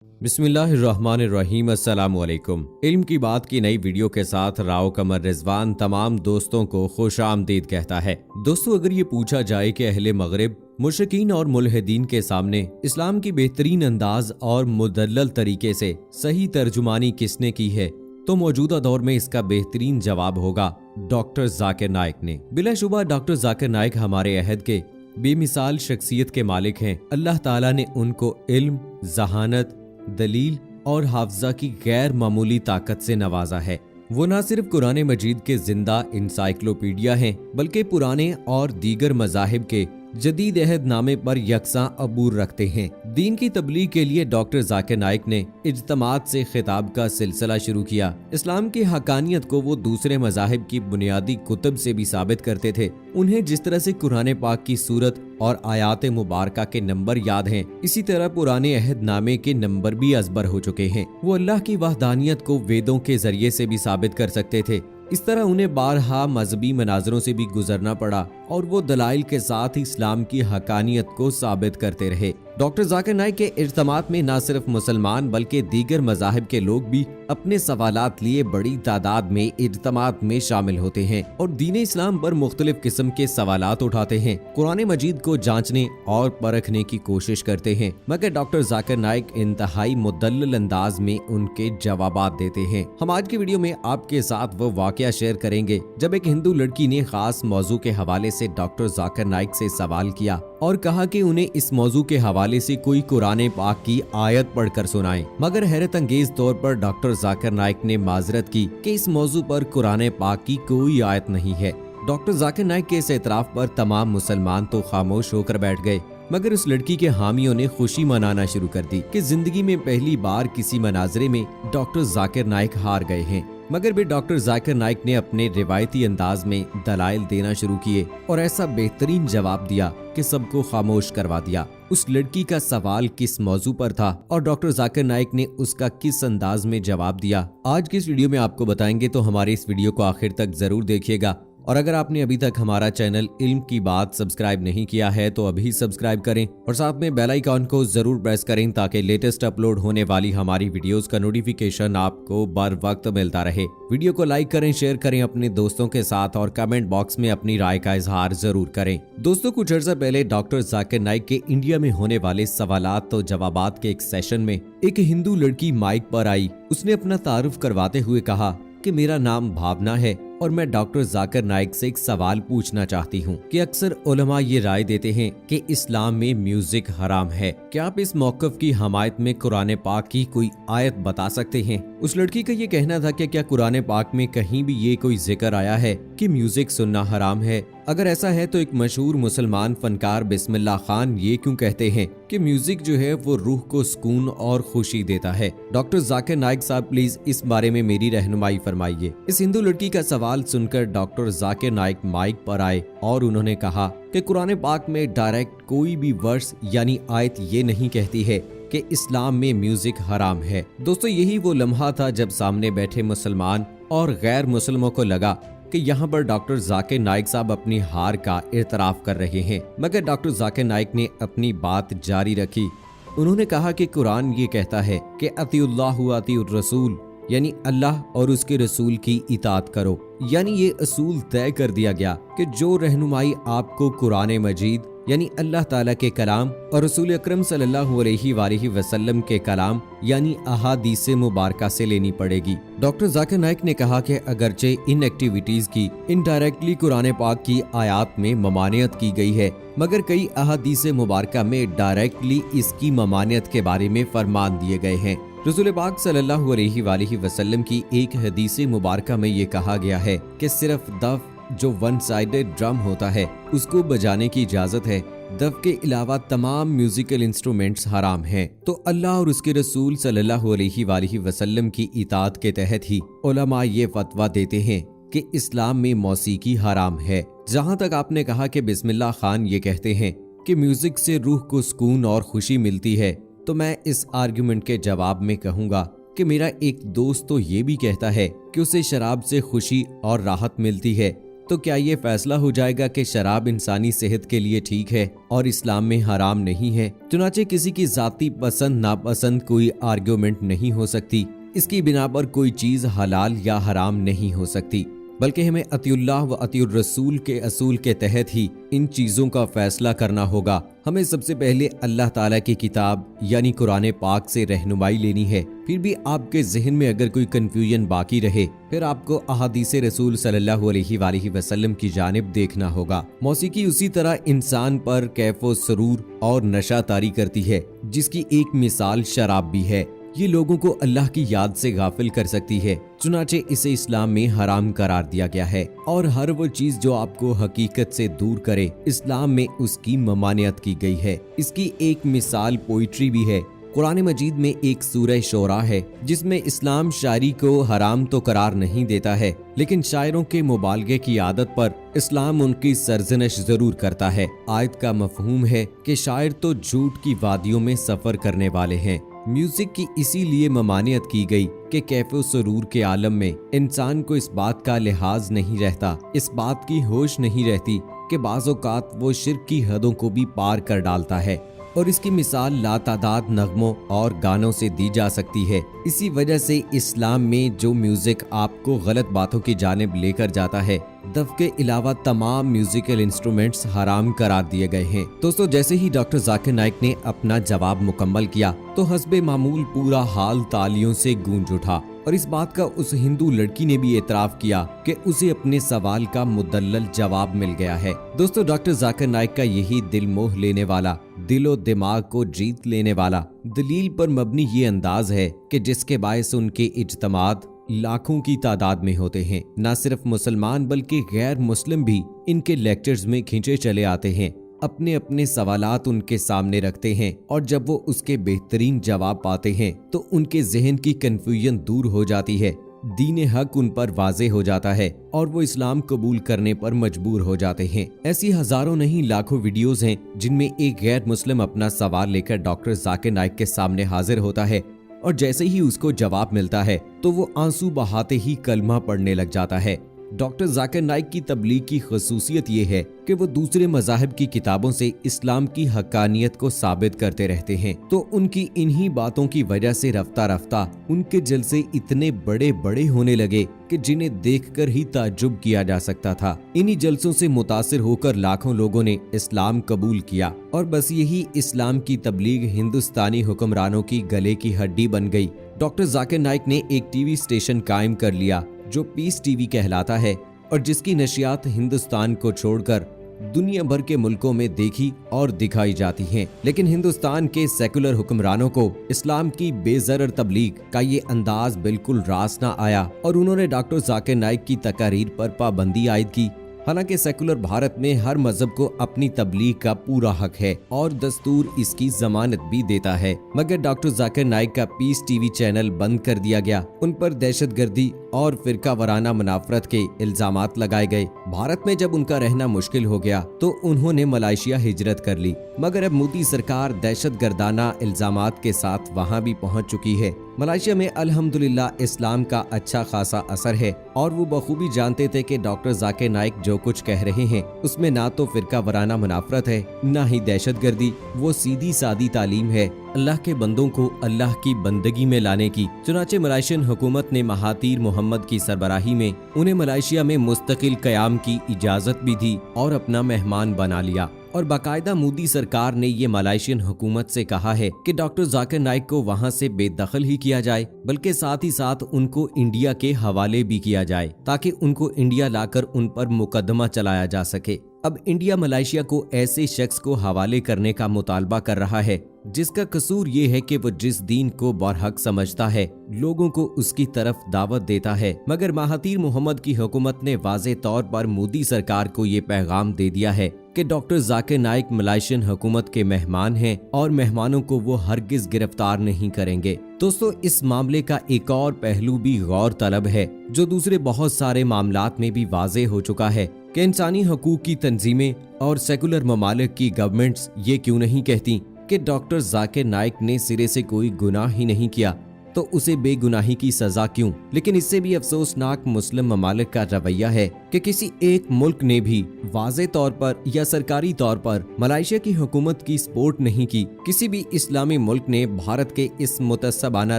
बिस्मिल्लाहिर्रहमानिर्रहीम अस्सलामुअलैकुम। इल्म की बात की नई वीडियो के साथ राव कमर रिजवान तमाम दोस्तों को खुशामदीद कहता है। दोस्तों, अगर ये पूछा जाए कि अहले मगरिब मुशरिकीन और मुल्हिदीन के सामने इस्लाम की बेहतरीन अंदाज और मुदल्लल तरीके से सही तर्जुमानी किसने की है, तो मौजूदा दौर में इसका बेहतरीन जवाब होगा डॉक्टर जाकिर नाइक ने। बिलाशुबा डॉक्टर जाकिर नाइक हमारे अहद के बेमिसाल शख्सियत के मालिक हैं। अल्लाह ताला ने उनको इल्म, जहानत, दलील और हाफजा की गैर मामूली ताकत से नवाजा है। वो न सिर्फ कुरान मजीद के जिंदा इंसाइक्लोपीडिया हैं, बल्कि पुराने और दीगर मजाहिब के जदीद अहदनामे पर यकसा अबूर रखते हैं। दीन की तबलीग के लिए डॉक्टर जाकिर नाइक ने इज्तमात से खिताब का सिलसिला शुरू किया। इस्लाम की हकानियत को वो दूसरे मजाहिब की बुनियादी कुतुब से भी साबित करते थे। उन्हें जिस तरह से कुरान पाक की सूरत और आयात मुबारका के नंबर याद हैं, इसी तरह पुराने अहदनामे के नंबर भी अजबर हो चुके हैं। वो अल्लाह की वहदानियत को वेदों के जरिए से भी साबित कर सकते थे। इस तरह उन्हें बारहा मजहबी मनाजरों से भी गुजरना पड़ा और वो दलाइल के साथ इस्लाम की हकानियत को साबित करते रहे। डॉक्टर जाकिर नाइक के इज्तिमात में न सिर्फ मुसलमान बल्कि दीगर मजाहिब के लोग भी अपने सवालात लिए बड़ी तादाद में इज्तिमात में शामिल होते हैं और दीन इस्लाम पर मुख्तलिफ किस्म के सवालात उठाते हैं, कुरान मजीद को जांचने और परखने की कोशिश करते हैं। मगर डॉक्टर जाकिर नाइक इंतहाई मुदल्लल अंदाज में उनके जवाबात देते हैं। हम आज की वीडियो में आपके साथ वो वाकया शेयर करेंगे जब एक हिंदू लड़की ने खास मौजू के हवाले से डॉक्टर जाकिर नाइक से सवाल किया और कहा कि उन्हें इस मौजू के हवाले से कोई कुरान पाक की आयत पढ़कर सुनाएं। मगर हैरत अंगेज तौर पर डॉक्टर जाकिर नाइक ने माजरत की कि इस मौजू पर कुरान पाक की कोई आयत नहीं है। डॉक्टर जाकिर नाइक के इस एतराफ पर तमाम मुसलमान तो खामोश होकर बैठ गए, मगर उस लड़की के हामियों ने खुशी मनाना शुरू कर दी कि जिंदगी में पहली बार किसी मनाजरे में डॉक्टर जाकिर नाइक हार गए हैं। मगर भी डॉक्टर जाकिर नाइक ने अपने रिवायती अंदाज में दलाइल देना शुरू किए और ऐसा बेहतरीन जवाब दिया कि सबको खामोश करवा दिया। उस लड़की का सवाल किस मौजू पर था और डॉक्टर जाकिर नाइक ने उसका किस अंदाज में जवाब दिया, आज की इस वीडियो में आपको बताएंगे, तो हमारे इस वीडियो को आखिर तक जरूर देखिएगा। और अगर आपने अभी तक हमारा चैनल इल्म की बात सब्सक्राइब नहीं किया है तो अभी सब्सक्राइब करें और साथ में बेल आइकॉन को जरूर प्रेस करें ताकि लेटेस्ट अपलोड होने वाली हमारी वीडियोस का नोटिफिकेशन आपको बर वक्त मिलता रहे। वीडियो को लाइक करें, शेयर करें अपने दोस्तों के साथ और कमेंट बॉक्स में अपनी राय का इजहार जरूर करें। दोस्तों, कुछ अर्सा पहले डॉक्टर जाकिर नाइक के इंडिया में होने वाले सवालात तो जवाबात के एक सेशन में एक हिंदू लड़की माइक पर आई। उसने अपना तारुफ करवाते हुए कहा कि मेरा नाम भावना है और मैं डॉक्टर जाकिर नाइक से एक सवाल पूछना चाहती हूँ कि अक्सर उलमा ये राय देते हैं कि इस्लाम में म्यूजिक हराम है। क्या आप इस मौक़िफ़ की हमायत में कुरान पाक की कोई आयत बता सकते हैं? उस लड़की का ये कहना था कि क्या कुरान पाक में कहीं भी ये कोई जिक्र आया है कि म्यूजिक सुनना हराम है? अगर ऐसा है तो एक मशहूर मुसलमान फनकार बिस्मिल्लाह खान ये क्यों कहते हैं कि म्यूजिक जो है वो रूह को सुकून और खुशी देता है? डॉक्टर जाकिर नाइक साहब प्लीज इस बारे में मेरी रहनुमाई फरमाइए। इस हिंदू लड़की का सवाल सुनकर डॉक्टर जाकिर नाइक माइक पर आए और उन्होंने कहा कि कुरान पाक में डायरेक्ट कोई भी वर्स यानी आयत ये नहीं कहती है कि इस्लाम में म्यूजिक हराम है। दोस्तों, यही वो लम्हा था जब सामने बैठे मुसलमान और गैर मुसलमों को लगा कि यहाँ पर डॉक्टर जाकिर नाइक साहब अपनी हार का इतराफ कर रहे हैं। मगर डॉक्टर जाकिर नाइक ने अपनी बात जारी रखी। उन्होंने कहा कि कुरान ये कहता है कि अतिउल्लाह व अतिउर रसूल, यानी अल्लाह और उसके रसूल की इताअत करो। यानी ये असूल तय कर दिया गया कि जो रहनुमाई आपको कुरान मजीद यानी अल्लाह ताला के कलाम और रसूल अकरम सल्लल्लाहु अलैहि वसल्लम के कलाम यानी अहादीस मुबारका से लेनी पड़ेगी। डॉक्टर जाकिर नाइक ने कहा कि अगरचे इन एक्टिविटीज की इनडायरेक्टली कुरान पाक की आयात में ममानियत की गई है, मगर कई अहादीस मुबारका में डायरेक्टली इसकी ममानियत के बारे में फरमान दिए गए हैं। रसूल पाक सल्लल्लाहु अलैहि वसल्लम की एक हदीस मुबारका में ये कहा गया है कि सिर्फ दफ जो वन साइडेड ड्रम होता है उसको बजाने की इजाजत है। दफ के अलावा तमाम म्यूजिकल इंस्ट्रूमेंट्स हराम हैं। तो अल्लाह और उसके रसूल सल्लल्लाहु अलैहि वसल्लम की इताअत के तहत ही उलमा ये फतवा देते हैं कि इस्लाम में मौसीकी हराम है। जहाँ तक आपने कहा कि बिस्मिल्लाह खान ये कहते हैं कि म्यूजिक से रूह को सुकून और खुशी मिलती है, तो मैं इस आर्गुमेंट के जवाब में कहूँगा कि मेरा एक दोस्त तो ये भी कहता है कि उसे शराब से खुशी और राहत मिलती है। तो क्या ये फैसला हो जाएगा कि शराब इंसानी सेहत के लिए ठीक है और इस्लाम में हराम नहीं है। चुनाचे किसी की जाती पसंद नापसंद कोई आर्ग्यूमेंट नहीं हो सकती। इसकी बिना पर कोई चीज हलाल या हराम नहीं हो सकती, बल्कि हमें अतिउल्लाह व अतिउर रसूल के असूल के तहत ही इन चीज़ों का फैसला करना होगा। हमें सबसे पहले अल्लाह ताला की किताब यानी कुरान पाक से रहनुमाई लेनी है। फिर भी आपके जहन में अगर कोई कंफ्यूजन बाकी रहे, फिर आपको अहादीस रसूल सल्लल्लाहु अलैहि वसल्लम की जानिब देखना होगा। मौसीकी उसी तरह इंसान पर कैफो सरूर और नशा तारी करती है, जिसकी एक मिसाल शराब भी है। ये लोगों को अल्लाह की याद से गाफिल कर सकती है, चुनाचे इसे इस्लाम में हराम करार दिया गया है। और हर वो चीज जो आपको हकीकत से दूर करे, इस्लाम में उसकी ममानियत की गई है। इसकी एक मिसाल पोइट्री भी है। कुरान मजीद में एक सूरह शोरा है जिसमें इस्लाम शायरी को हराम तो करार नहीं देता है, लेकिन शायरों के मुबालगे की आदत पर इस्लाम उनकी सरजनश जरूर करता है। आयत का मफहूम है कि शायर तो झूठ की वादियों में सफर करने वाले हैं। म्यूजिक की इसीलिए ममानियत की गई कि कैफो सरूर के आलम में इंसान को इस बात का लिहाज नहीं रहता, इस बात की होश नहीं रहती कि बाज़-औक़ात वो शिर्क की हदों को भी पार कर डालता है। और इसकी मिसाल लातादाद नगमों और गानों से दी जा सकती है। इसी वजह से इस्लाम में जो म्यूजिक आपको गलत बातों की जानिब लेकर जाता है, दफ के अलावा तमाम म्यूजिकल इंस्ट्रूमेंट्स हराम करार दिए गए हैं। दोस्तों, जैसे ही डॉक्टर जाकिर नाइक ने अपना जवाब मुकम्मल किया तो हस्बे मामूल पूरा हाल तालियों से गूंज उठा और इस बात का उस हिंदू लड़की ने भी एतराफ किया कि उसे अपने सवाल का मुदल्लल जवाब मिल गया है। दोस्तों, डॉक्टर जाकिर नाइक का यही दिल मोह लेने वाला, दिलो दिमाग को जीत लेने वाला, दलील पर मबनी ये अंदाज है कि जिसके बायस उनके इज्तमाद लाखों की तादाद में होते हैं। न सिर्फ मुसलमान बल्कि गैर मुस्लिम भी इनके लेक्चर्स में खींचे चले आते हैं, अपने अपने सवालात उनके सामने रखते हैं और जब वो उसके बेहतरीन जवाब पाते हैं तो उनके जहन की कंफ्यूजन दूर हो जाती है, दीन हक उन पर वाजे हो जाता है और वो इस्लाम कबूल करने पर मजबूर हो जाते हैं। ऐसी हजारों नहीं लाखों वीडियोस हैं जिनमें एक गैर मुस्लिम अपना सवाल लेकर डॉक्टर जाकिर नाइक के सामने हाजिर होता है और जैसे ही उसको जवाब मिलता है तो वो आंसू बहाते ही कलमा पढ़ने लग जाता है। डॉक्टर जाकिर नाइक की तबलीग की खसूसियत ये है कि वो दूसरे मज़ाहिब की किताबों से इस्लाम की हक्कानियत को साबित करते रहते हैं, तो उनकी इन्हीं बातों की वजह से रफ्ता रफ्ता उनके जलसे इतने बड़े बड़े होने लगे कि जिन्हें देखकर ही ताज्जुब किया जा सकता था। इन्हीं जलसों से मुतासिर होकर लाखों लोगों ने इस्लाम कबूल किया और बस यही इस्लाम की तबलीग हिंदुस्तानी हुक्मरानों की गले की हड्डी बन गई। डॉक्टर जाकिर नाइक ने एक टीवी स्टेशन कायम कर लिया जो पीस टीवी कहलाता है और जिसकी नशियात हिंदुस्तान को छोड़कर दुनिया भर के मुल्कों में देखी और दिखाई जाती हैं। लेकिन हिंदुस्तान के सेकुलर हुक्मरानों को इस्लाम की बेज़रर तबलीग का ये अंदाज बिल्कुल रास ना आया और उन्होंने डॉक्टर जाकिर नाइक की तकारीर पर पाबंदी आयद की। हालांकि सेकुलर भारत में हर मजहब को अपनी तबलीग का पूरा हक है और दस्तूर इसकी जमानत भी देता है, मगर डॉक्टर जाकिर नाइक का पीस टीवी चैनल बंद कर दिया गया। उन पर दहशतगर्दी और फिरका वराना मुनाफरत के इल्जामात लगाए गए। भारत में जब उनका रहना मुश्किल हो गया तो उन्होंने मलेशिया हिजरत कर ली, मगर अब मोदी सरकार दहशतगर्दाना इल्जामात के साथ वहाँ भी पहुँच चुकी है। मलेशिया में अल्हम्दुलिल्लाह इस्लाम का अच्छा खासा असर है और वो बखूबी जानते थे कि डॉक्टर जाकिर नाइक जो कुछ कह रहे हैं उसमें ना तो फिरका वराना मुनाफरत है, ना ही दहशतगर्दी, वो सीधी सादी तालीम है अल्लाह के बंदों को अल्लाह की बंदगी में लाने की। चुनाचे मलेशियन हुकूमत ने महातीर मोहम्मद की सरबराही में उन्हें मलेशिया में मुस्तकिल कयाम की इजाजत भी दी और अपना मेहमान बना लिया और बाकायदा मोदी सरकार ने ये मलेशियन हुकूमत से कहा है कि डॉक्टर जाकिर नाइक को वहाँ से बेदखल ही किया जाए, बल्कि साथ ही साथ उनको इंडिया के हवाले भी किया जाए ताकि उनको इंडिया लाकर उन पर मुकदमा चलाया जा सके। अब इंडिया मलेशिया को ऐसे शख्स को हवाले करने का मुतालबा कर रहा है जिसका कसूर ये है कि वो जिस दीन को बरहक समझता है लोगों को उसकी तरफ दावत देता है, मगर महातीर मोहम्मद की हुकूमत ने वाज़े तौर पर मोदी सरकार को ये पैगाम दे दिया है कि डॉक्टर जाकिर नाइक मलेशियन हुकूमत के मेहमान हैं और मेहमानों को वो हरगिज गिरफ्तार नहीं करेंगे। दोस्तों, इस मामले का एक और पहलू भी गौर तलब है जो दूसरे बहुत सारे मामलात में भी वाज़े हो चुका है कि इंसानी हकूक की तंजीमें और सेकुलर ममालिक की गवर्नमेंट्स ये क्यों नहीं कहती कि डॉक्टर जाकिर नाइक ने सिरे से कोई गुनाह ही नहीं किया तो उसे बेगुनाही की सजा क्यों। लेकिन इससे भी अफसोसनाक मुस्लिम ममालिक का रवैया है कि किसी एक मुल्क ने भी वाज़े तौर पर या सरकारी तौर पर मलेशिया की हुकूमत की सपोर्ट नहीं की। किसी भी इस्लामी मुल्क ने भारत के इस मुतस्सबाना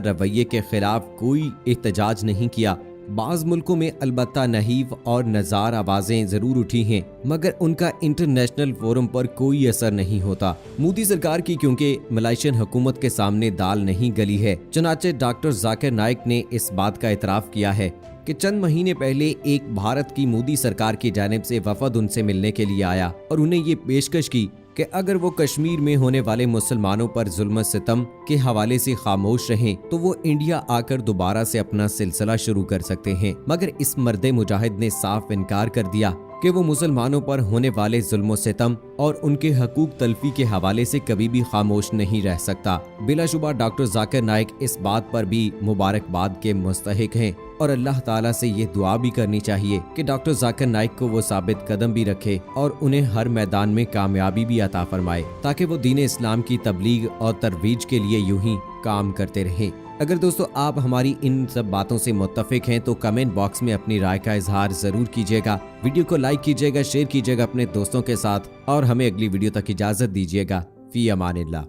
रवैये के खिलाफ कोई एहतजाज नहीं किया। बाज़ मुल्कों में अलबत्ता नहीव और नज़ार आवाज़ें ज़रूर उठी हैं, मगर उनका इंटरनेशनल फोरम पर कोई असर नहीं होता। मोदी सरकार की क्योंकि मलेशियन हुकूमत के सामने दाल नहीं गली है। चनाचे डॉक्टर जाकिर नाइक ने इस बात का इतराफ़ किया है कि चंद महीने पहले एक भारत की मोदी सरकार की जानिब से वफद उनसे मिलने के लिए आया और उन्हें ये पेशकश की कि अगर वो कश्मीर में होने वाले मुसलमानों पर जुल्म सितम के हवाले से खामोश रहें तो वो इंडिया आकर दोबारा से अपना सिलसिला शुरू कर सकते हैं। मगर इस मर्दे मुजाहिद ने साफ इनकार कर दिया कि वो मुसलमानों पर होने वाले जुल्म सितम और उनके हकूक तलफी के हवाले से कभी भी खामोश नहीं रह सकता। बिलाशुबा डॉक्टर जाकिर नाइक इस बात पर भी मुबारकबाद के मुस्तहिक हैं और अल्लाह ताला से ये दुआ भी करनी चाहिए कि डॉक्टर जाकिर नाइक को वो साबित कदम भी रखे और उन्हें हर मैदान में कामयाबी भी अता फरमाए, ताकि वो दीन इस्लाम की तबलीग और तरवीज के लिए यूं ही काम करते रहें। अगर दोस्तों आप हमारी इन सब बातों से मुत्तफिक हैं तो कमेंट बॉक्स में अपनी राय का इजहार जरूर कीजिएगा। वीडियो को लाइक कीजिएगा, शेयर कीजिएगा अपने दोस्तों के साथ और हमें अगली वीडियो तक इजाजत दीजिएगा। फी अमानिल्लाह।